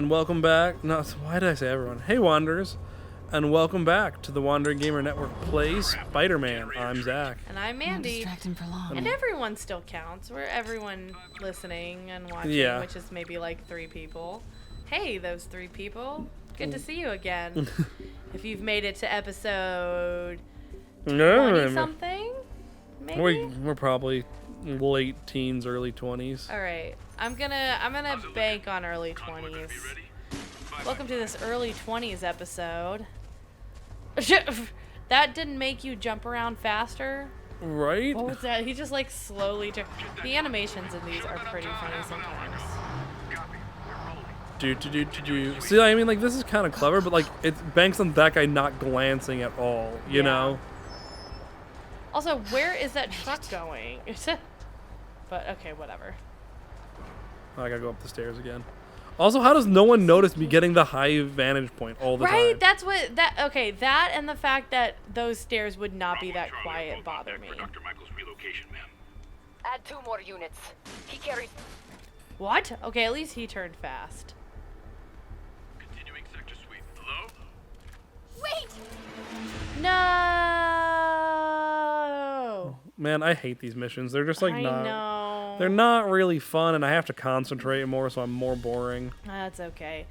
and welcome back. No, why did I say everyone? Hey, Wanderers, and welcome back to the Wandering Gamer Network Plays Spider-Man. I'm Zach. And I'm Mandy. For long. And everyone still counts. We're everyone listening and watching, which is maybe like 3 people. Hey, those 3 people. Good to see you again. If you've made it to episode 20-something, maybe? We're probably late teens, early 20s. All right. I'm gonna bank on early 20s. Welcome to this early 20s episode. That didn't make you jump around faster? Right? What was that? He just like slowly took. The animations in these are pretty funny sometimes. Do. See, I mean, like, this is kind of clever, but, like, it banks on that guy not glancing at all, you know? Also, where is that truck going? But, okay, whatever. I gotta go up the stairs again. Also, how does no one notice me getting the high vantage point all the time? Right, that's what, okay, that and the fact that those stairs would not be that quiet bother me. Add 2 more units. He carries. What? Okay, at least he turned fast. Continuing sector suite. Hello? Wait! No! Man, I hate these missions. They're just, like, I know. They're not really fun, and I have to concentrate more, so I'm more boring. That's okay.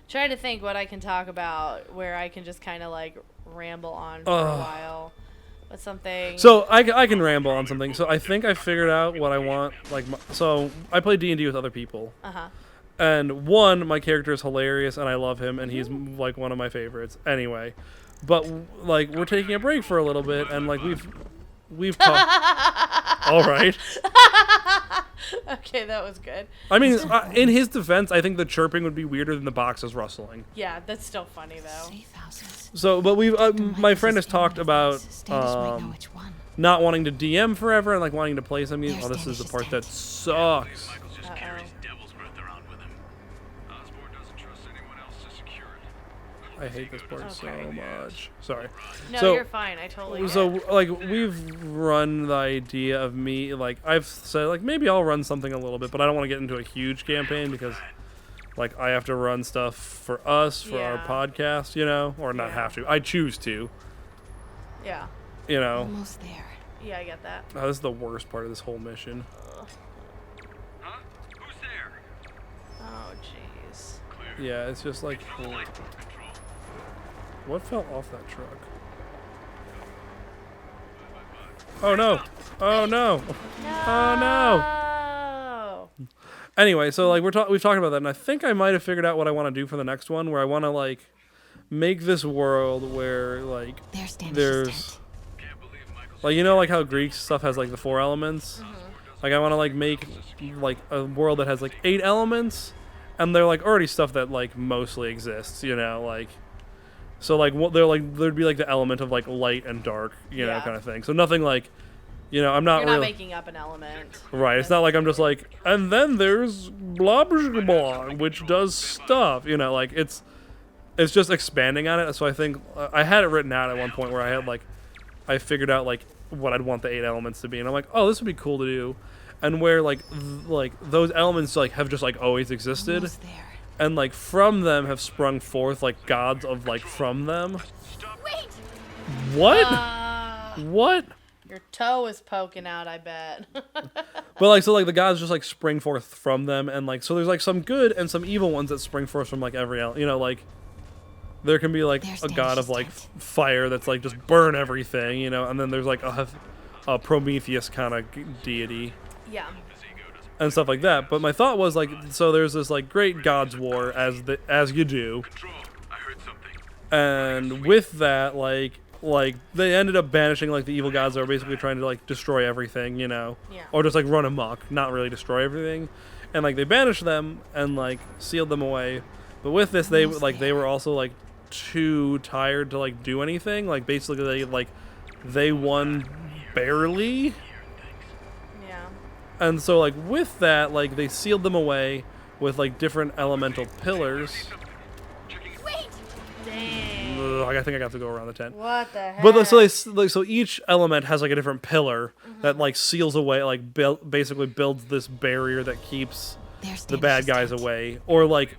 Trying to think what I can talk about where I can just kind of, like, ramble on for a while. But something... So, I can ramble on something. So, I think I figured out what I want. Like, so, I play D&D with other people. Uh-huh. And, one, my character is hilarious, and I love him, and he's, like, one of my favorites. Anyway. But, like, we're taking a break for a little bit, and, like, we've talked... All right. Okay, that was good. I mean, in his defense, I think the chirping would be weirder than the boxes rustling. Yeah, that's still funny, though. So, but we've my friend has talked about not wanting to DM forever and like wanting to play some games. Oh, this is the part that sucks. I hate this part so much. Sorry. No, so, you're fine. I totally get So, it. like, we've run the idea of me, like, I've said, like, maybe I'll run something a little bit, but I don't want to get into a huge campaign because, like, I have to run stuff for us, for our podcast, you know? Or not have to. I choose to. Yeah. You know? Almost there. Yeah, I get that. Oh, this is the worst part of this whole mission. Huh? Who's there? Oh, jeez. Yeah, it's just like... What fell off that truck? Oh no! Oh no! Oh no! Anyway, so like we've talked about that, and I think I might have figured out what I want to do for the next one, where I want to like make this world where like there's like, you know, like how Greek stuff has like the 4 elements. Like I want to like make like a world that has like 8 elements, and they're like already stuff that like mostly exists, you know, like. So like there'd be like the element of like light and dark, you know, kind of thing. So nothing like, you know, I'm not You're not really making up an element. right. It's not like I'm just like, and then there's blah blah blah, which does stuff, you know, like it's just expanding on it. So I think I had it written out at one point where I had like I figured out like what I'd want the 8 elements to be, and I'm like, oh, this would be cool to do, and where like those elements like have just like always existed. Almost there. And, like, from them have sprung forth, like, gods of, like, from them. Wait! What? What? Your toe is poking out, I bet. But, like, so, like, the gods just, like, spring forth from them. And, like, so there's, like, some good and some evil ones that spring forth from, like, every, you know, like, there can be, like, a god of, like, fire that's, like, just burn everything, you know. And then there's, like, a Prometheus kind of deity. Yeah. And stuff like that. But my thought was like, so there's this like great gods war as you do, and with that like they ended up banishing like the evil gods that were basically trying to like destroy everything, you know, or just like run amok, not really destroy everything, and like they banished them and like sealed them away. But with this, they were also like too tired to like do anything. Like basically they won barely. And so, like, with that, like, they sealed them away with, like, different elemental pillars. Wait! Dang. Ugh, I think I got to go around the tent. What the heck? But so each element has, like, a different pillar that, like, seals away, like, basically builds this barrier that keeps the bad guys away. Or, like,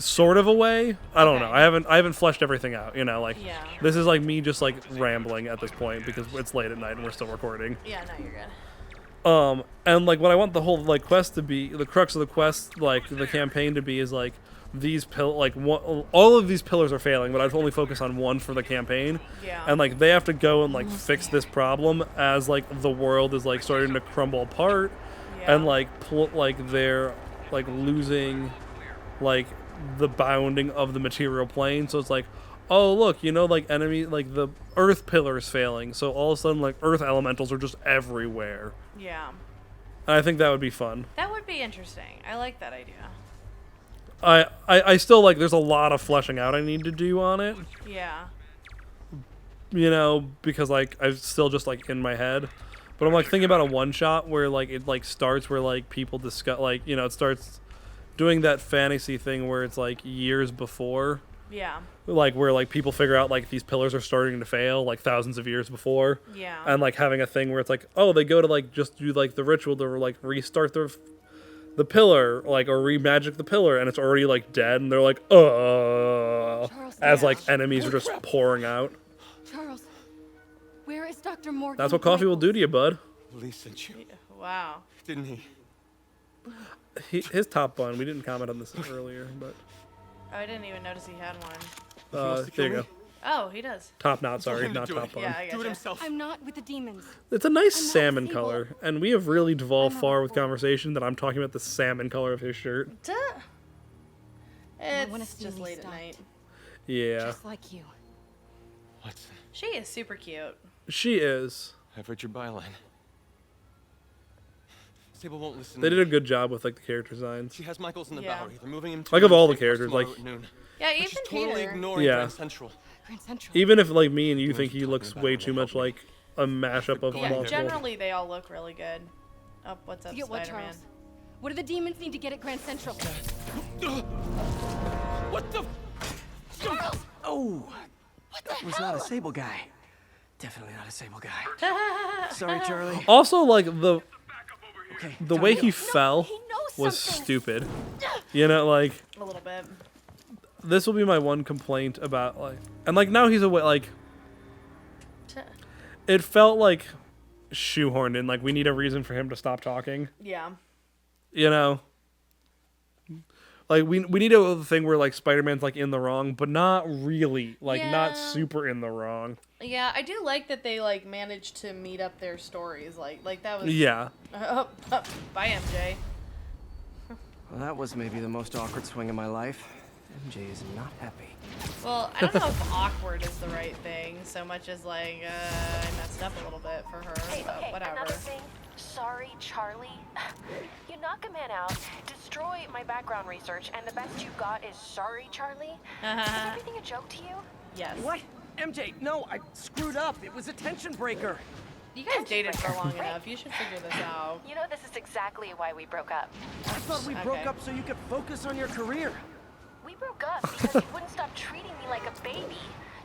sort of a way. I don't know. Okay. I haven't fleshed everything out. You know, like Yeah. this is like me just like rambling at this point because it's late at night and we're still recording. Yeah, no, you're good. And like what I want the whole like quest to be, the crux of the quest, like the campaign to be, is like these all of these pillars are failing, but I'd only focus on one for the campaign. Yeah. And like they have to go and like fix this problem as like the world is like starting to crumble apart, Yeah. and like they're like losing like the bounding of the material plane. So it's like, oh look, you know, like enemy, like the earth pillar is failing, so all of a sudden like earth elementals are just everywhere. Yeah. And I think that would be fun. That would be interesting. I like that idea. I still like, there's a lot of fleshing out I need to do on it, Yeah. you know, because like I'm still just like in my head. But I'm like thinking about a one shot where like it like starts where like people discuss, like, you know, it starts doing that fantasy thing where it's like years before, Yeah. like where like people figure out like these pillars are starting to fail like thousands of years before. Yeah. And like having a thing where it's like, oh, they go to like just do like the ritual to like restart the pillar, like, or re-magic the pillar, and it's already like dead, and they're like, Charles, as like enemies are just pouring out. Charles, where is Dr. Morgan? That's what coffee will do to you, bud. Lee sent you, Wow. didn't he? His top bun. We didn't comment on this earlier, but Oh, I didn't even notice he had one. wants to there you kill go. Oh, he does. Top knot, sorry, him to not do top it. bun. Yeah, I Do it gotcha. himself. I'm not with the demons. It's a nice I'm not salmon feeble. color, and we have really devolved I'm far not with full. conversation that I'm talking about the salmon color of his shirt. Duh. wanna It's see just me late at stopped. night. Yeah, Just like you. What? She is super cute. she is. I've read your byline. Sable won't listen. They to did a me. good job with like the character designs. She has Michaels in the Yeah. Bowery. They're moving him to Like, of all the Wednesday for characters, tomorrow like- at noon. Yeah, But even she's totally Peter. ignoring Yeah. Grand Central. Grand Central. Even if like me and you Who think was he talking looks about way when too they much helped me? like a mashup of Yeah, Yeah, multiple. generally they all look really good. Oh, what's up, You get what, Spider-Man? Charles? What do the demons need to get at Grand Central? What the? Charles! Oh, What the was hell? not a Sable guy. Definitely not a Sable guy. Sorry, Charlie. Also, like the Okay. way he No, fell he knows was something. stupid. You know, like A little bit. this will be my one complaint about like, and like now he's away. Like it felt like shoehorned in. Like we need a reason for him to stop talking. Yeah. You know, like we need a thing where like Spider-Man's like in the wrong, but not really. Like not Yeah. super in the wrong. Yeah, I do like that they like managed to meet up their stories. Like that was. Yeah. Bye, MJ. Well, that was maybe the most awkward swing of my life. MJ is not happy. Well, I don't know if awkward is the right thing so much as like I messed up a little bit for her, Hey, but okay, whatever. another thing. Sorry, Charlie. You knock a man out, destroy my background research, and the best you got is sorry, Charlie? Is everything a joke to you? Yes. What? MJ, no, I screwed up. It was a tension breaker. You guys dated for long enough. You should figure this out. You know, this is exactly why we broke up. I thought we Okay. broke up so you could focus on your career. We broke up because you wouldn't stop treating me like a baby.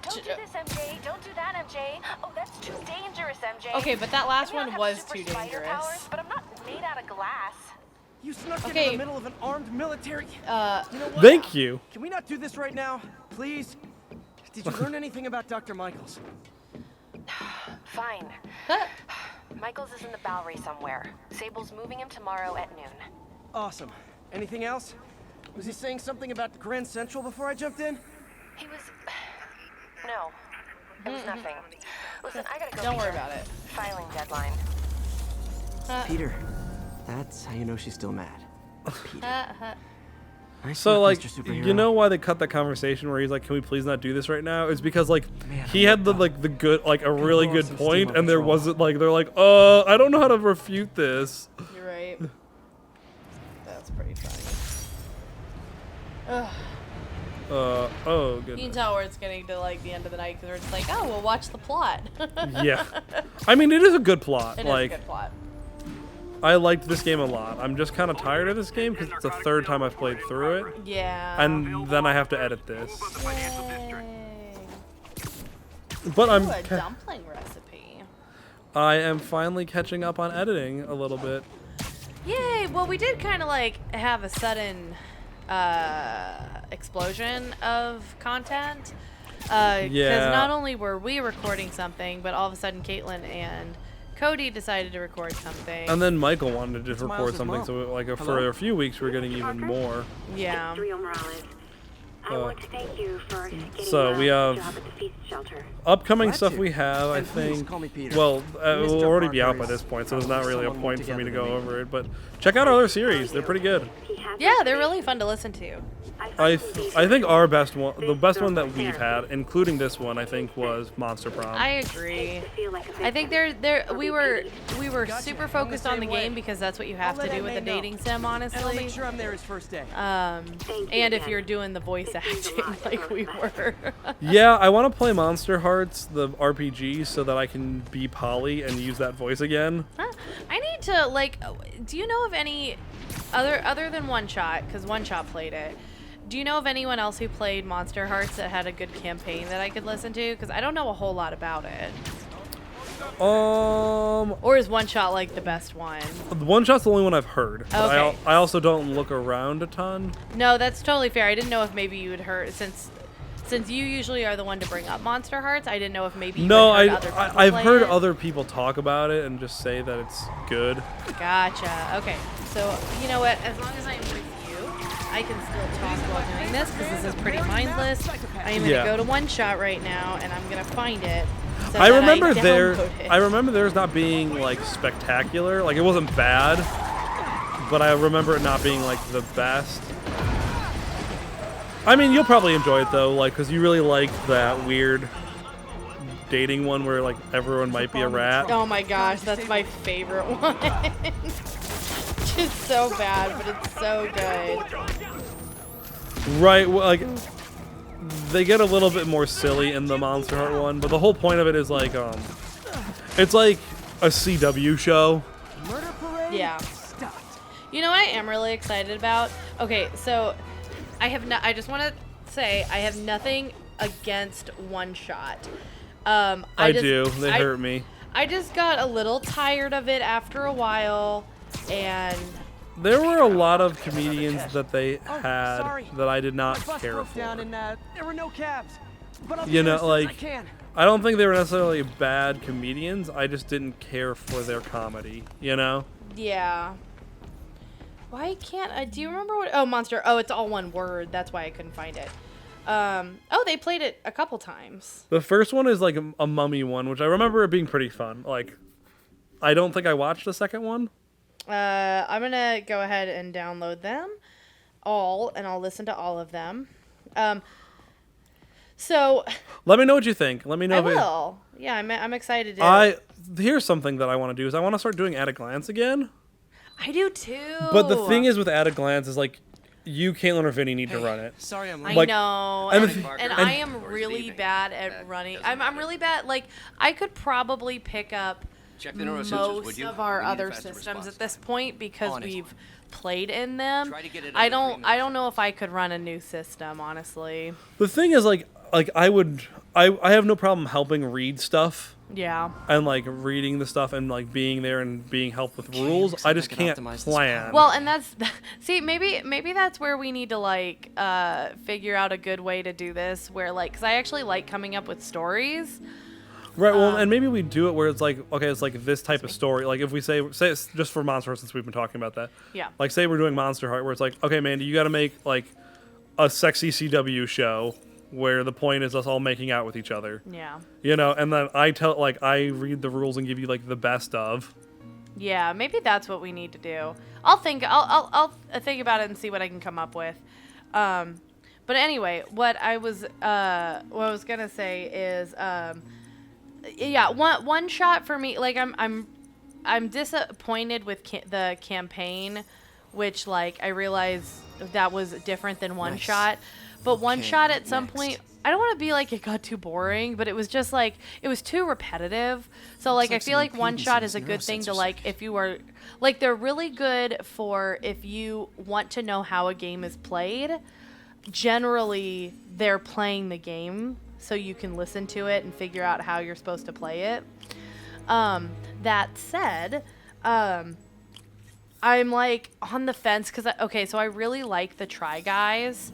Don't do this, MJ. Don't do that, MJ. Oh, that's too dangerous, MJ. Okay, but that last I may not one have was super too spider dangerous. Powers, but I'm not made out of glass. You snuck into Okay. the middle of an armed military. You know what? Thank you. Can we not do this right now, please? Did you learn anything about Dr. Michaels? Fine. Michaels is in the Bowery somewhere. Sable's moving him tomorrow at noon. Awesome. Anything else? Was he saying something about Grand Central before I jumped in? He was... No. It was nothing. Listen, I gotta go. Don't worry Peter. about it. Filing deadline. Peter. That's how you know she's still mad. Peter. Nice So work, like, Mr. Superhero. you know why they cut that conversation where he's like, "Can we please not do this right now?" It's because like Man, he I'm had the worked like the good like a really blow good some point, steam off and there patrol. wasn't like they're like, I don't know how to refute this." You're right. That's pretty funny. Ugh. Oh You can goodness. tell where it's getting to like the end of the night because we're just like, oh, we'll watch the plot. Yeah, I mean it is a good plot. It is like a good plot. I liked this game a lot. I'm just kind of tired of this game because it's the third time I've played through it, Yeah. and then I have to edit this. The financial district. Yay. But Ooh, a dumpling recipe. I am finally catching up on editing a little bit. Yay! Well, we did kind of like have a sudden explosion of content. Because not only were we recording something, but all of a sudden Caitlin and Cody decided to record something. And then Michael wanted to just record something, so like for a few weeks we were getting even more. Yeah. I want to thank you for getting so we have job at the feast shelter. upcoming stuff we have, I think. Well, it will already be out by this point, so there's not really a point for me to go over it. But check out our other series; they're pretty good. Yeah, they're really fun to listen to. I think our best one, the best one that we've had, including this one, I think was Monster Prom. I agree. I think we were super focused on the game because that's what you have to do with a dating sim, honestly. I'll make sure I'm there his first day. And if you're doing the voice acting like we were. Yeah, I want to play Monster Hearts, the RPG, so that I can be Polly and use that voice again. Huh? I need to do you know of any other than One Shot, because One Shot played it? Do you know of anyone else who played Monster Hearts that had a good campaign that I could listen to? Because I don't know a whole lot about it. Or is One Shot like the best one? One Shot's the only one I've heard. Okay. I also don't look around a ton. No, that's totally fair. I didn't know if maybe you had heard, since you usually are the one to bring up Monster Hearts, I didn't know if maybe you had heard other people I've play heard it. other people talk about it and just say that it's good. Gotcha. Okay. So, you know what? As long as I'm with you, I can still talk while doing this because this is pretty mindless. I am going to go to One Shot right now and I'm going to find it. So I remember I remember theirs not being like spectacular. Like it wasn't bad, but I remember it not being like the best. I mean, you'll probably enjoy it though, like because you really like that weird dating one where like everyone might be a rat. Oh my gosh, that's my favorite one. It's so bad, but it's so good. Right, well, like they get a little bit more silly in the Monster Heart one, but the whole point of it is like it's like a CW show. Yeah. You know what I am really excited about? Okay, so I just want to say I have nothing against One Shot. I do. They hurt me. I just got a little tired of it after a while, and there were a lot of comedians that they had that I did not care for. There were no cabs. But you know, like I don't think they were necessarily bad comedians. I just didn't care for their comedy. You know? Yeah. Why can't I? Do you remember what? Oh, Monster. Oh, it's all one word. That's why I couldn't find it. Oh, they played it a couple times. The first one is like a mummy one, which I remember it being pretty fun. Like, I don't think I watched the second one. I'm gonna go ahead and download them all, and I'll listen to all of them. So. Let me know what you think. Let me know. I will. Yeah, I'm excited. To... Here's something that I want to do is I want to start doing At a Glance again. I do too. But the thing is with At a Glance is like, you, Caitlin, or Vinny need to run it. Sorry, I'm late. late. I know, and I am really bad at running. I'm really bad. Like, I could probably pick up most of our other systems at this point because we've played in them. I don't know if I could run a new system, honestly. The thing is, like I have no problem helping read stuff. Yeah. And like reading the stuff and like being there and being helped with rules. I just can't plan. Well, and that's maybe that's where we need to like figure out a good way to do this. Where like, because I actually like coming up with stories. Right. Well, and maybe we do it where it's like, okay, it's like this type of story. Like if we say it's just for Monster Heart, since we've been talking about that. Yeah. Like say we're doing Monster Heart, where it's like, okay, Mandy, you got to make like a sexy CW show where the point is us all making out with each other. Yeah. You know, and then I read the rules and give you like the best of. Yeah, maybe that's what we need to do. I'll think about it and see what I can come up with. But anyway, what I was gonna say is, yeah, one shot for me. Like I'm disappointed with the campaign, which like I realize that was different than One Shot. But One Shot at some point, I don't want to be like it got too boring, but it was just like, it was too repetitive. So like I feel like One Shot is a good thing to like, if you are, like they're really good for if you want to know how a game is played. Generally, they're playing the game so you can listen to it and figure out how you're supposed to play it. That said, I'm like on the fence because so I really like the Try Guys.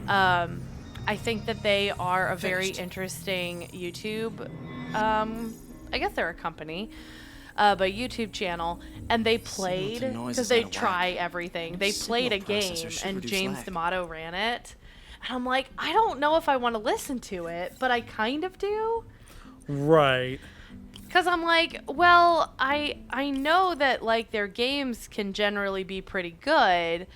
I think that they are a very interesting YouTube. I guess they're a company, but YouTube channel, and they played because they try everything. They played a game, and James D'Amato ran it. And I'm like, I don't know if I want to listen to it, but I kind of do. Right. Because I'm like, well, I know that, like, their games can generally be pretty good,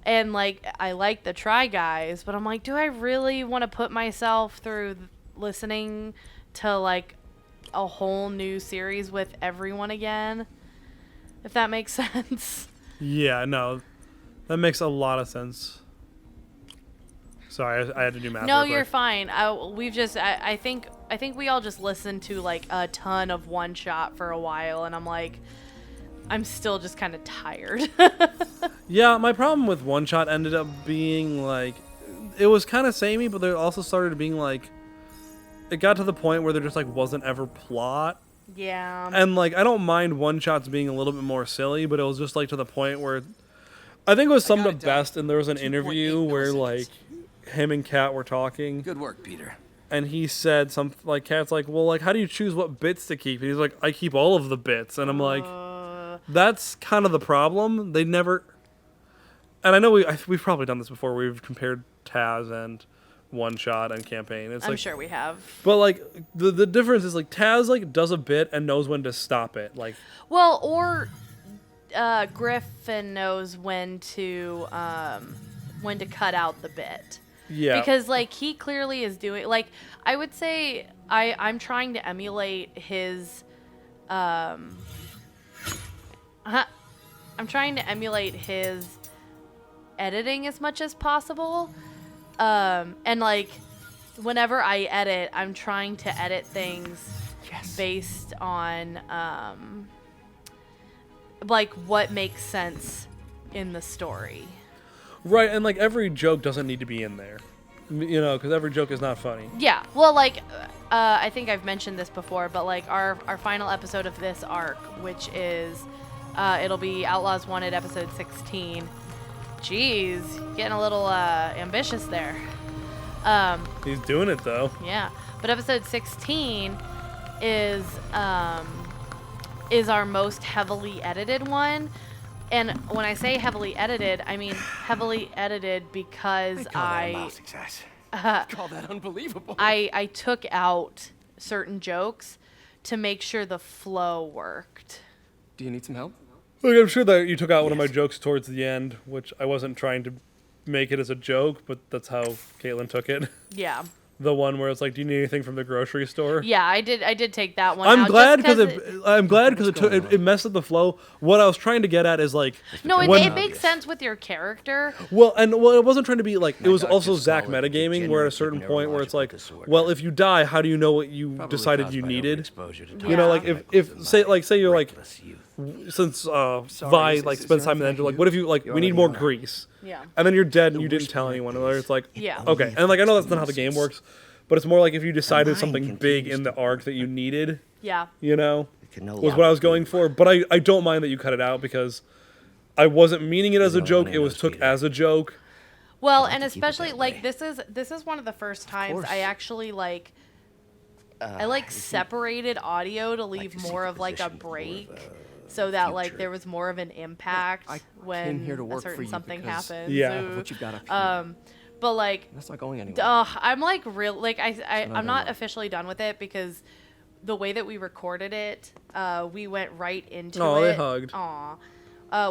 and, like, I like the Try Guys, but I'm like, do I really want to put myself through listening to, like, a whole new series with everyone again? If that makes sense. Yeah, no. That makes a lot of sense. Sorry, I had to do math. No, you're fine. I think we all just listened to like a ton of One Shot for a while, and I'm like, I'm still just kind of tired. Yeah, my problem with One Shot ended up being like, it was kind of samey, but there also started being like, it got to the point where there just like wasn't ever plot. Yeah. And like, I don't mind One Shots being a little bit more silly, but it was just like to the point where, I think it was summed up best, and there was an interview where like, him and Kat were talking. Good work, Peter. And he said something like, Kat's like, well, like, how do you choose what bits to keep? And he's like, I keep all of the bits. And I'm like, that's kind of the problem. They never, and I know we've probably done this before. We've compared Taz and One Shot and Campaign. It's I'm like, sure we have. But like, the difference is like, Taz like does a bit and knows when to stop it. Like, well, or Griffin knows when to cut out the bit. yeah. Because, like, he clearly is doing... Like, I would say I'm trying to emulate his... I'm trying to emulate his editing as much as possible. And, like, whenever I edit, I'm trying to edit things based on, like, what makes sense in the story. Right, and like every joke doesn't need to be in there, you know, because every joke is not funny. Yeah, well, like, I think I've mentioned this before, but like our final episode of this arc, which is, it'll be Outlaws Wanted episode 16. Jeez, getting a little ambitious there. He's doing it though. Yeah, but episode 16 is our most heavily edited one. And when I say heavily edited, I mean heavily edited because I call that unbelievable. I took out certain jokes to make sure the flow worked. Do you need some help? Look, I'm sure that you took out one of my jokes towards the end, which I wasn't trying to make it as a joke, but that's how Caitlin took it. Yeah. The one where it's like, do you need anything from the grocery store? Yeah, I did take that one. I'm out glad just because it messed up the flow. What I was trying to get at is like, no, it makes sense with your character. Well, it wasn't trying to be like, it was also Zack metagaming, where at a certain point where it's like, well, if you die, how do you know what you decided you needed? You know, like if say you're like, since Vi like spends time in the engine, like, what if you like, we need more grease? Yeah. And then you're dead and you didn't tell anyone. Or it's like, Yeah. okay. And like, I know that's not how the game works, but it's more like if you decided something big in the arc that you needed, Yeah. you know, was what I was going for. But I don't mind that you cut it out because I wasn't meaning it as a joke. It was took as a joke. Well, and especially like this is one of the first times I actually like I separated audio to leave more of like a break. So that like there was more of an impact when a certain something happens. Yeah. What you've got up here. But like That's not going anywhere. I'm like real like I'm not officially done with it because the way that we recorded it, we went right into it. Oh, they hugged. Aw.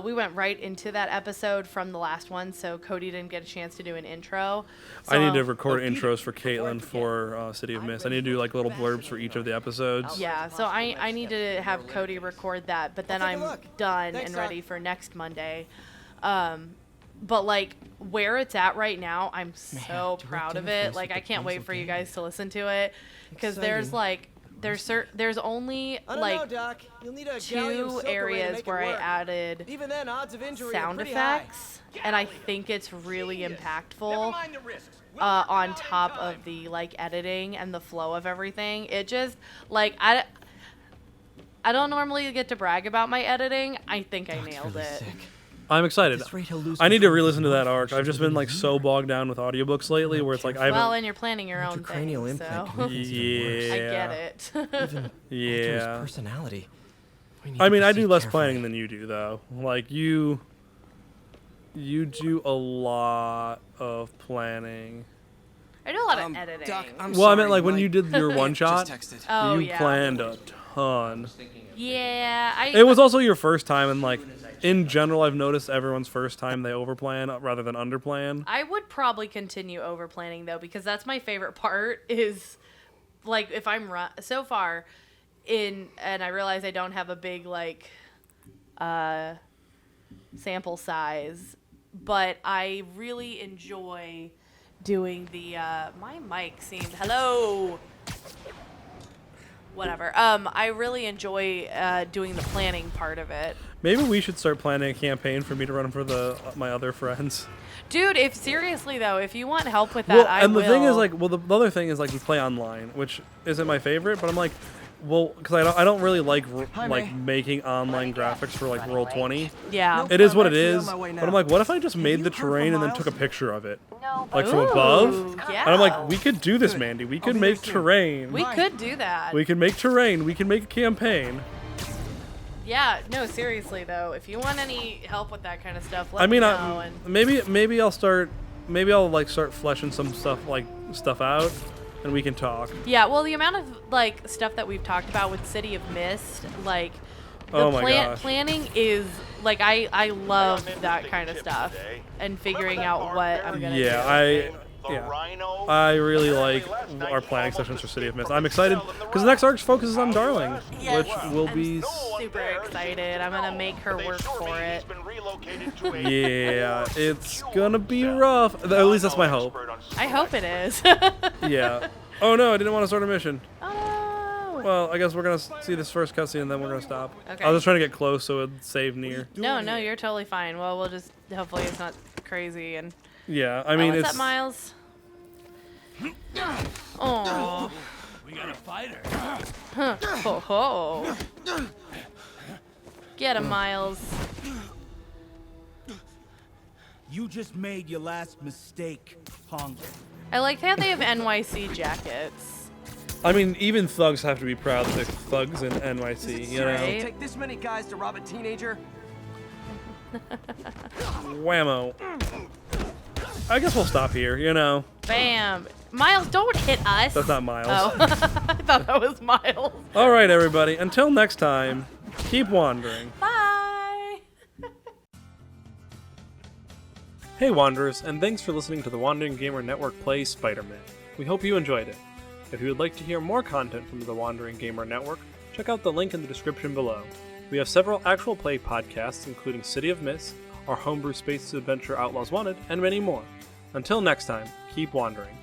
We went right into that episode from the last one, so Cody didn't get a chance to do an intro. So, I need to record intros for Caitlin for City of Mist. I need to do like little blurbs for each of the episodes. Yeah, so I need to have Cody record that, but then I'm done and ready for next Monday. But like where it's at right now, I'm so proud of it. Like I can't wait for you guys to listen to it because there's like there's only like two areas where I added sound effects, and I think it's really impactful on top of the like editing and the flow of everything. It just like I don't normally get to brag about my editing. I think I nailed it. I'm excited. This rate he'll lose I need to control of re-listen to his that mind arc. I've just been like so bogged down with audiobooks lately, where it's like I Well, haven't. and you're planning your own Intracranial thing, implant so can make things even worse. Yeah. I get it. Even alter his Yeah. personality. We need I to mean, I proceed do less carefully. planning than you do, though. Like you do a lot of planning. I do a lot of editing. Doc, I'm Well, I meant sorry, like when my you did your one aunt shot, just texted. Oh, you yeah. planned a ton. Yeah, It was also your first time, and like in general, I've noticed everyone's first time they overplan rather than underplan. I would probably continue over planning though, because that's my favorite part. Is like if I'm so far in, and I realize I don't have a big like sample size, but I really enjoy doing the my mic seemed whatever. I really enjoy doing the planning part of it. Maybe we should start planning a campaign for me to run for my other friends. Dude, if seriously though, if you want help with that, Well, I and the will. thing is, like, the other thing is, like, we play online, which isn't my favorite, but I'm like, well, because I don't really like making online graphics for like Roll20. Yeah. It is what it I'm actually on is, my way but I'm now. like, what if I just made you the heard from terrain and then Miles? took a picture of it, No, like but from above? Yeah. And I'm like, we could do this, Mandy. We could be make there soon. terrain. We could do that. We can make terrain. We can make a campaign. Yeah, no, seriously though, if you want any help with that kind of stuff, let I mean, me know. And maybe I'll start fleshing some stuff out, and we can talk. yeah, well, the amount of like stuff that we've talked about with City of Mist, like the Oh my gosh. planning is like I love that kind of stuff and figuring out what I'm gonna do. I really like our planning sessions for City of Mist. I'm excited because the next arc focuses on Darling, Yes, which will be super excited. I'm gonna make her work for it. yeah, it's gonna be rough. At least that's my hope. I hope it is. Yeah. Oh no, I didn't want to start a mission. Oh. Well, I guess we're gonna see this first cutscene and then we're gonna stop. Okay. I was just trying to get close so it'd save near. No, you're totally fine. Well, we'll just hopefully it's not crazy and. Yeah, I mean what's it's. up, Miles? Oh. We got a fighter. Ho ho. Get him, Miles. You just made your last mistake, punk. I like how they have NYC jackets. I mean, even thugs have to be proud that they're thugs in NYC. You know. Right. Take this many guys to rob a teenager? Whammo. I guess we'll stop here. You know. Bam. Miles, don't hit us. That's not Miles. Oh, I thought that was Miles. All right, everybody. Until next time, keep wandering. Bye. Hey, Wanderers, and thanks for listening to the Wandering Gamer Network play Spider-Man. We hope you enjoyed it. If you would like to hear more content from the Wandering Gamer Network, check out the link in the description below. We have several actual play podcasts, including City of Mist, our homebrew space adventure Outlaws Wanted, and many more. Until next time, keep wandering.